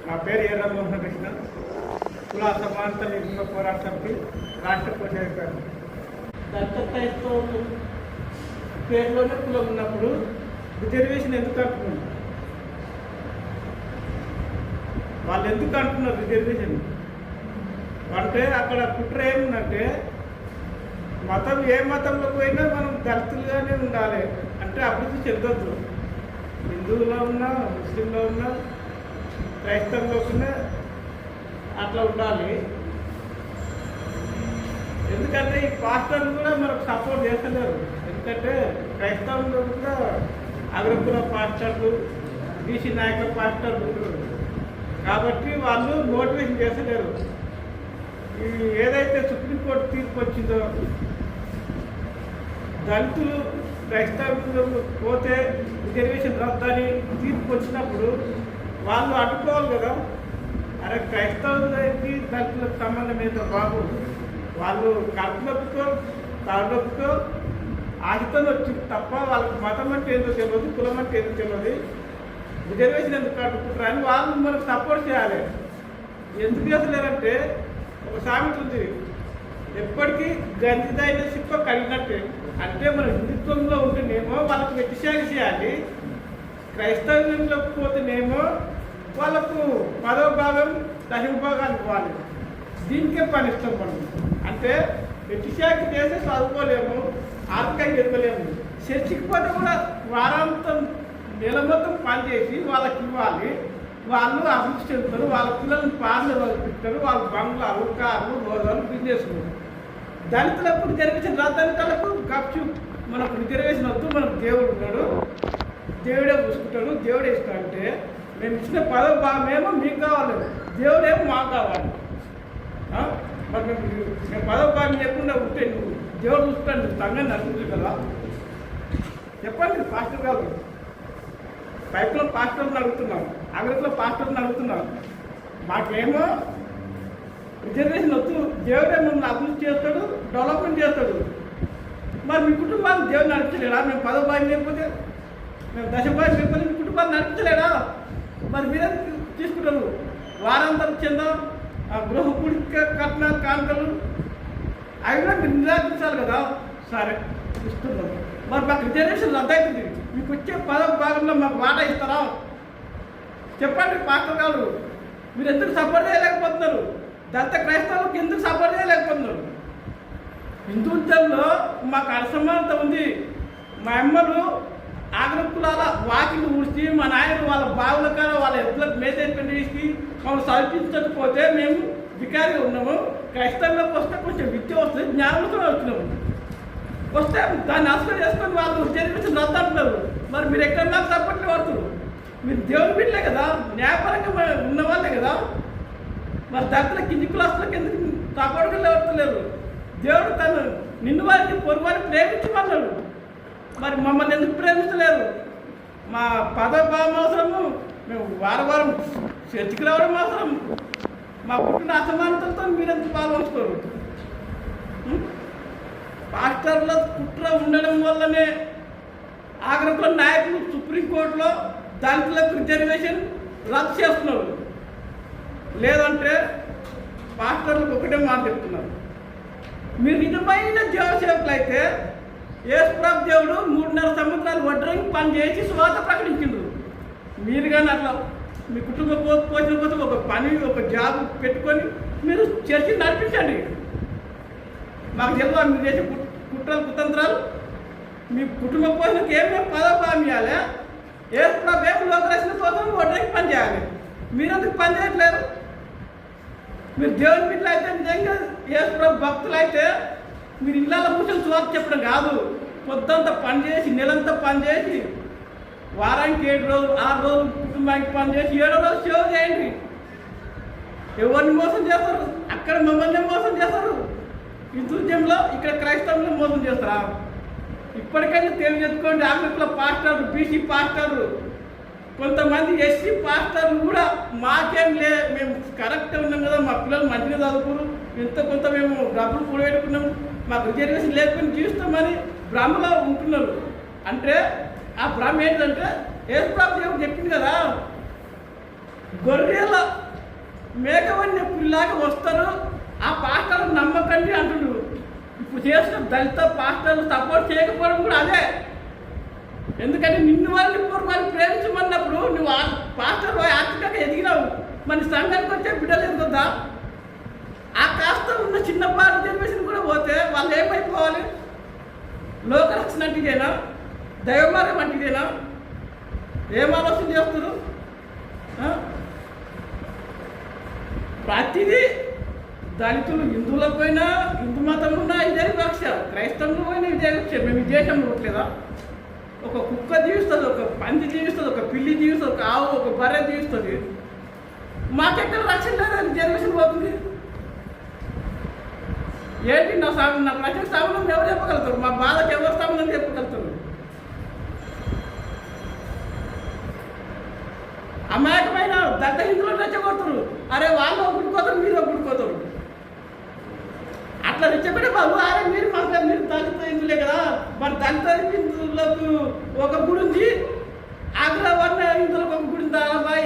నా పేరు ఎర్ర మోహన కృష్ణ. కుల సమానత నిర్మూలన పోరాట సమితి రాష్ట్ర కోశాధికారి. దళిత క్రైస్తవులు పేరులోనే కులం ఉన్నప్పుడు రిజర్వేషన్ ఎందుకు అంటున్నారు? వాళ్ళు ఎందుకు అంటున్నారు రిజర్వేషన్ అంటే? అక్కడ కుట్ర ఏముందంటే, మతం ఏ మతంలో పోయినా మనం దళితులుగానే ఉండాలి అంటే అభివృద్ధి చెందొద్దు. హిందువులో ఉన్నా, ముస్లింలో ఉన్నా, క్రైస్తవంలో ఉన్నా అట్లా ఉండాలి. ఎందుకంటే ఈ పాస్టర్లు కూడా మనకు సపోర్ట్ చేస్తలేరు. ఎందుకంటే క్రైస్తవంలో కూడా అగ్రకుల పాస్టర్లు, బీసీ నాయకుల పాస్టర్లు కాబట్టి వాళ్ళు మోటివేషన్ చేస్తలేరు. ఏదైతే సుప్రీంకోర్టు తీర్పు వచ్చిందో, దళితులు క్రైస్తవులు పోతే రిజర్వేషన్ రద్దని తీర్పు వచ్చినప్పుడు వాళ్ళు అడ్డుకోవాలి కదా. అరే క్రైస్తవులకి దళితులకు సంబంధం ఏంటో బాబు, వాళ్ళు కడుపునొప్పితో తాడునొప్పితో ఆశతో వచ్చి తప్ప వాళ్ళకి మతం అంటే ఏందో తెలియదు, కులం అంటే ఏందో తెలియదు. రిజర్వేషన్ ఎందుకు అడ్డుకుంటారు అని వాళ్ళు మనకు సపోర్ట్ చేయాలి. ఎందుకు చేస్తలేరంటే, ఒక సామెత ఉంది, ఎప్పటికీ గంజిదైన సిప్ప కలిగినట్టే. అంటే మన హిందుత్వంలో ఉంటేనేమో వాళ్ళకు వ్యతిశాఖ చేయాలి, క్రైస్తవంలో పోతేనేమో వాళ్ళకు 10వ భాగం 10వ భాగాలు ఇవ్వాలి. దీనికే పని ఇస్తాం మనం. అంటే వ్యతిశాఖ చేస్తే చదువుకోలేము, ఆర్థికంగా ఎదగలేము. చర్చికి పోతే కూడా వారాంతం నెల మొత్తం పనిచేసి వాళ్ళకి ఇవ్వాలి. వాళ్ళు అభివృద్ధి చెందుతారు, వాళ్ళ పిల్లల్ని పార్లు వదిలిపెట్టారు, వాళ్ళ బంగ్లాలు, కార్లు, రోజులు, బిజినెస్లు. దళితులకు రిజర్వేషన్ దళితులకు గప్చు మనకు రిజర్వేషన్ వద్దు, మనకు దేవుడు ఉన్నాడు, దేవుడే చూసుకుంటాడు, దేవుడే ఇష్టం. అంటే మేము ఇచ్చిన 10వ భాగమేమో మీకు కావాలి, దేవుడేమో మాకు కావాలి. మరి మేము 10వ భాగం లేకుండా ఉంటే నువ్వు దేవుడు చూసుకుంటాను, నువ్వు తంగని నడుపుతుంది కదా. చెప్పండి పాస్టర్ గారు, పైపులో పాస్టర్ని అడుగుతున్నాం, అగ్రకులో పాస్టర్ని అడుగుతున్నాం. మాకేమో రిజర్వేషన్ వద్దు, దేవుడే మమ్మల్ని అభివృద్ధి చేస్తాడు, డెవలప్మెంట్ చేస్తాడు. మరి మీ కుటుంబాన్ని దేవుడు నడిపించలేడా? మేము 10వ భాగం లేకపోతే, మేము 10వ భాగం లేకపోతే మీ కుటుంబాన్ని నడిపించలేడా? మరి మీరే తీసుకుంటారు. వారాంతరం చెందా గృహ కుడిక కట్నాలు, కానుకలు అవి కూడా మీరు నిరాకరించాలి కదా. సరే ఇస్తున్నాం, మరి మాకు రిజర్వేషన్ రద్దవుతుంది, మీకు వచ్చే 10వ భాగంలో మాకు వాటా ఇస్తారా? చెప్పండి పాస్టర్ గారు, మీరు ఎందుకు సపోర్ట్ చేయలేకపోతున్నారు? దళిత క్రైస్తవులకు ఎందుకు సపోర్ట్ చేయలేకపోతున్నారు? హిందుత్వంలో మాకు అసమానత ఉంది. మా అమ్మలు ఆగ్రకులాల వాకిలు ఊడ్చి, మా నాయనలు వాళ్ళ బావుల కాడ వాళ్ళ ఎద్దులకు మేసేటువంటి తీసుకు మమ్మల్ని చదివించకపోతే మేము వికారిగా ఉన్నాము. క్రైస్తవులకు వస్తే కొంచెం విద్య వస్తుంది, జ్ఞానంతో వచ్చినాము. వస్తే దాన్ని అసలు చేసుకొని వాళ్ళు రిజర్వేషన్ రద్దు అంటున్నారు. మరి మీరు ఎక్కడ నాకు సపోర్ట్లు పడుతున్నారు? మీరు దేవుని బిడ్డలే కదా, న్యాయపరంగా ఉన్న వాళ్ళే కదా. మరి దళితుల కింది కులాస్తులకు ఎందుకు సపోర్ట్గా పడుతున్నారు? దేవుడు తను నిన్ను వారికి పొరుగు వారిని ప్రేమించమన్నాడు. మరి మమ్మల్ని ఎందుకు ప్రేమించలేరు? మా 10వ భాగం అవసరము, మేము వారం చర్చికి రావడం అవసరం. మా పుట్టిన అసమానతలతో మీరెందుకు పాల్గొంచుకోరు? పాస్టర్ల కుట్ర ఉండడం వల్లనే ఆగ్రకుల నాయకులు సుప్రీంకోర్టులో దళితులకు రిజర్వేషన్ రద్దు చేస్తున్నారు. లేదంటే పాస్టర్లకు ఒకటే మాట చెప్తున్నారు, మీరు నిజమైన దేవసేవకులు అయితే యేసుప్రభు దేవుడు 3.5 సంవత్సరాలు వడ్రంగి పని చేసి స్వాత ప్రకటించిండు. మీరు కానీ అట్లా మీ కుటుంబ పోషణ కోసం ఒక పని, ఒక జాబ్ పెట్టుకొని మీరు చర్చి నడిపించండి. మాకు తెలియదు మీరు చేసే కుట్రలు కుతంత్రాలు. మీ కుటుంబ పోషణకు ఏమేమి 10వ భాగం ఇవ్వాలి, యేసుప్రభు ఏం లోకరక్షణ కోసం వడ్రంగి పని చేయాలి. మీరెందుకు పని చేయట్లేరు? మీరు దేవుని బిడ్డలు అయితే, నిజంగా యేసుప్రభు భక్తులు అయితే మీరు ఇళ్ళలో కూర్చొని స్వార్థ చెప్పడం కాదు, పొద్దంతా పని చేసి, నెలంతా పని చేసి, వారానికి 7 రోజులు 6 రోజులు కుటుంబానికి పని చేసి 7వ రోజు సేవ చేయండి. ఎవరిని మోసం చేస్తారు? అక్కడ మమ్మల్ని మోసం చేస్తారు. హిందూజంలో ఇక్కడ క్రైస్తవులు మోసం చేస్తారా? ఇప్పటికైనా తెలియజేసుకోండి. ఆంగ్ల పాస్టర్లు, బీసీ పాస్టర్లు, కొంతమంది ఎస్సీ పాస్టర్లు కూడా మాకేం మేము కరెక్ట్గా ఉన్నాం కదా, మా పిల్లలు మంచిగా చదువుకున్నారు, ఇంత కొంత మేము డబ్బులు కూడబెట్టుకున్నాము, మాకు రిజర్వేషన్ లేకపోయినా జీవిస్తామని భ్రమలో ఉంటున్నారు. అంటే ఆ భ్రమ ఏంటంటే యేసుప్రభు దేవుడు చెప్పింది కదా, గొర్రెల మేకవన్నీ పుల్లాగా వస్తారు, ఆ పాస్టర్లు నమ్మకండి అంటున్నారు. ఇప్పుడు చేసిన దళిత పాస్టర్లు సపోర్ట్ చేయకపోవడం కూడా అదే. ఎందుకంటే నిన్ను వాళ్ళు ఇప్పుడు వాళ్ళు ప్రేమించమన్నప్పుడు నువ్వు పాస్టర్ ఆర్థికంగా ఎదిగినావు, మన సంఘానికి వచ్చే బిడ్డలు ఎదుగుద్దా? ఆ కాస్త ఉన్న చిన్నపాటి జనరేషన్ కూడా పోతే వాళ్ళు ఏమైపోవాలి? లోకరక్షణ అంటే ఇదేనా? దైవమార్గం అంటే ఇదేనా? ఏం ఆలోచన చేస్తారు? ప్రతిదీ దళితులు హిందువులకు పోయినా, హిందూ మతం ఉన్నా ఇదే వివక్ష, క్రైస్తవులు పోయినా ఇదే వివక్ష. మేము ఈ దేశంలో ఉండట్లేదా? ఒక కుక్క జీవిస్తుంది, ఒక పంది జీవిస్తుంది, ఒక పిల్లి జీవిస్తుంది, ఒక ఆవు, ఒక బర్రె జీవిస్తుంది. మాకెక్కడ రక్షణ లేదని జనరేషన్ పోతుంది. ఏంటి నా ప్రజలకు సంబంధం ఎవరు చెప్పగలుగుతారు? మా బాధకు ఎవరు సంబంధం చెప్పగలుగుతారు? అమాయకమైన దత్త హిందువులు రెచ్చగొడతారు. అరే వాళ్ళు గుడిపోతారు, మీరు గుడిపోతారు. అట్లా రెచ్చగొట్టే బాబు, అరే మీరు మీరు దళిత హిందువులే కదా, మరి దళిత హిందువులకు ఒక గుడి ఉంది, ఆగ్రా వర్ణ హిందువులకు ఒక గుడి ఉందా?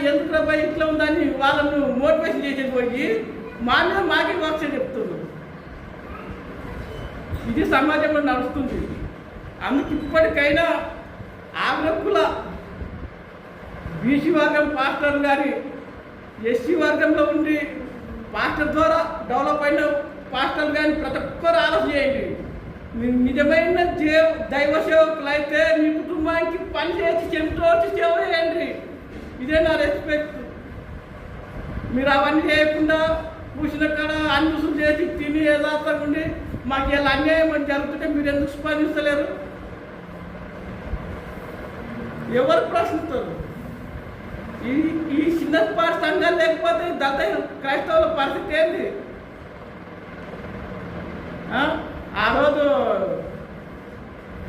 ఎందుకు రాబాయి ఇట్లా ఉందని వాళ్ళను మోటివేషన్ చేసేది పోయి మా మీద మాకే వివక్ష చెప్తున్నారు. ఇది సమాజంలో నడుస్తుంది. అందుకు ఇప్పటికైనా ఆగ్రకుల బీసీ వర్గం పాస్టర్లు కానీ, ఎస్సీ వర్గంలో ఉండి పాస్టర్ ద్వారా డెవలప్ అయిన పాస్టర్లు కానీ ప్రతి ఒక్కరు ఆలోచన చేయండి. నిజమైన దైవ సేవకులు అయితే మీ కుటుంబానికి పని చేసి చెంతోచి సేవ చేయండి. ఇదే నా రెస్పెక్ట్. మీరు అవన్నీ చేయకుండా కూర్చున్న కాడ అన్యూసులు చేసి తిని యథార్థంగా ఉండి మాకు ఇలా అన్యాయం అని జరుగుతుంటే మీరు ఎందుకు స్పందిస్తలేరు? ఎవరు ప్రశ్నిస్తారు? ఈ చిన్నపాటి సంఘాలు లేకపోతే దత్త క్రైస్తవుల పరిస్థితి ఏంది? ఆ రోజు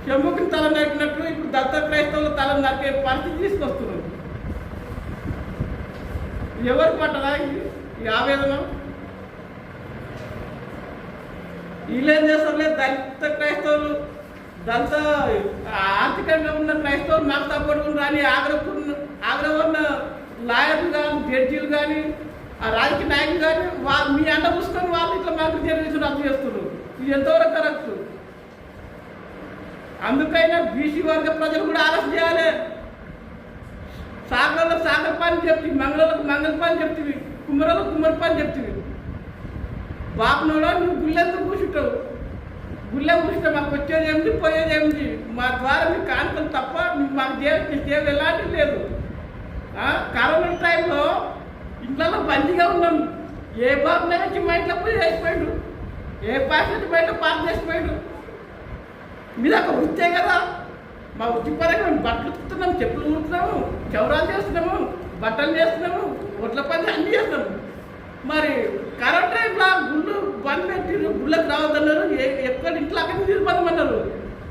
షమ్ముఖిని తల నరికినట్టు ఇప్పుడు దత్త క్రైస్తవుల తల నరికే పరిస్థితి తీసుకొస్తున్నారు. ఎవరు పట్టదా ఈ ఆవేదన? వీళ్ళేం చేస్తారు? దళిత క్రైస్తవులు, దళిత ఆర్థికంగా ఉన్న క్రైస్తవులు మాకు సపోర్ట్ రాని ఆగ్రహన్న లాయర్లు కానీ, జడ్జీలు కానీ, ఆ రాజకీయ నాయకులు కానీ మీ అండ చూసుకొని వాళ్ళు ఇట్లా మాకు జనరేషన్ రద్దు చేస్తున్నారు. ఇది ఎంతవరకు కరెక్ట్? అందుకైనా బీసీ వర్గ ప్రజలు కూడా ఆలోచన చేయాలి. సాగర్లో సాగర్ పని చెప్తుంది, మంగళలకు మంగళ పని చెప్తుంది, కుమ్మరలో కుమ్మరి పని చెప్తుంది. బాబునోడా నువ్వు గుళ్ళెందుకు కూర్చుంటావు? గుళ్ళె కూర్చుంటే మాకు వచ్చేది ఏమిటి, పోయేది ఏమిటి? మా ద్వారా మీకు కానుకలు తప్ప మాకు సేవ ఎలాంటిది లేదు. కరోనా టైంలో ఇంట్లో బందీగా ఉన్నాం. ఏ బాబునే వచ్చి మా ఇంట్లో పూజ చేసిపోయాడు, ఏ పాట వచ్చి మా ఇంట్లో పాట చేసిపోయాడు. మీద ఒక వృత్తే కదా. మా వృత్తిపరంగా మేము బట్టలు కుడుతున్నాము, చెప్పులు కుడుతున్నాము, చౌరాలు చేస్తున్నాము, బట్టలు చేస్తున్నాము, ఒట్ల పని అన్నీ చేస్తున్నాము. మరి కరోనా టైంలో గుళ్ళు బంద్ పెట్టిరు, గుళ్ళకి రావద్దన్నారు, ఎక్కడ ఇంట్లో అక్కడికి తీరిపోదామన్నారు.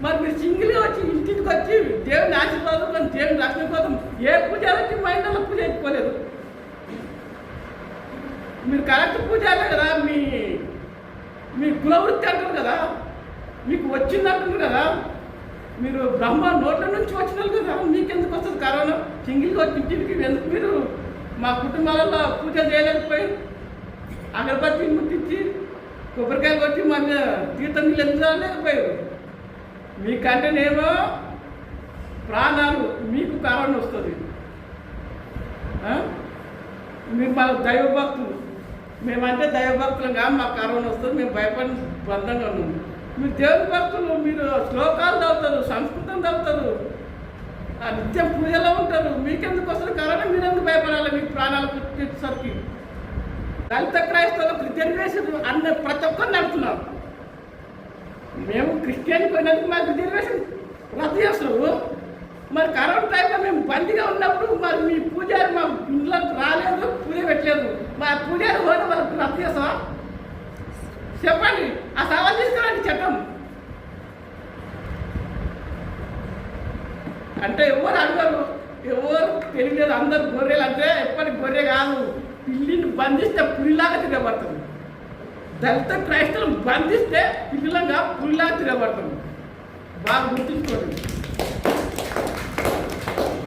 మరి మీరు సింగిల్గా వచ్చి ఇంటికి వచ్చి దేవుని ఆశీర్వాదం కానీ దేవుని రక్షణ కోసం ఏ పూజ వచ్చి మా ఇంట్లో పూజ అయిపోలేదు. మీరు కరెక్ట్ పూజాలే కదా, మీ కులవృత్తి అంటారు కదా, మీకు వచ్చింది అంటున్నారు కదా, మీరు బ్రహ్మ నోట్ల నుంచి వచ్చినారు కదా, మీకెందుకు వస్తుంది కరోనా? సింగిల్గా వచ్చి ఇంటికి ఎందుకు మీరు మా కుటుంబాలలో పూజ చేయలేకపోయారు? అగరబత్తి ముట్టించి కొబ్బరికాయలు వచ్చి మన తీర్థం నీళ్ళు ఎందుకు రాలేకపోయారు? మీకంటేనేమో ప్రాణాలు, మీకు కరోనా వస్తుంది. మీరు మా దైవభక్తులు, మేమంటే దైవభక్తులుగా మాకు కరోనా వస్తుంది, మేము భయపడి బంధంగా ఉన్నాము. మీరు దేవుని భక్తులు, మీరు శ్లోకాలు చదువుతారు, సంస్కృతం చదువుతారు, నిత్యం పూజలో ఉంటారు, మీకెందుకు వస్తుంది కరోనా? మీరెందుకు భయపడాలి? మీకు ప్రాణాలు పుట్టేసరికి దళిత క్రైస్తవులకు రిజర్వేషన్ అన్న ప్రతి ఒక్కరు నడుపుతున్నారు. మేము క్రిస్టియన్ పోయినందుకు మాకు రిజర్వేషన్ రద్దు చేస్తారు. మరి కరోనా టైంలో మేము బందీగా ఉన్నప్పుడు మరి మీ పూజారి మా ఇంట్లోకి రాలేదు, పూజ పెట్టలేదు, మా పూజారి పోతే వాళ్ళకి రద్దు చేస్తావా? చెప్పండి. ఆ సవాల్ తీసుకురండి చట్టం. అంటే ఎవరు అడగరు, ఎవరు తెలియలేదు, అందరు గొర్రెలు. అంటే ఎప్పటికి గొర్రె కాదు, పిల్లిని బంధిస్తే పులిలాగా తిరగబడతాం. దళిత క్రైస్తవులను బంధిస్తే పిల్లలంగా పులిలాగా తిరగబడతాం. బాగా గుర్తుంచుకోండి.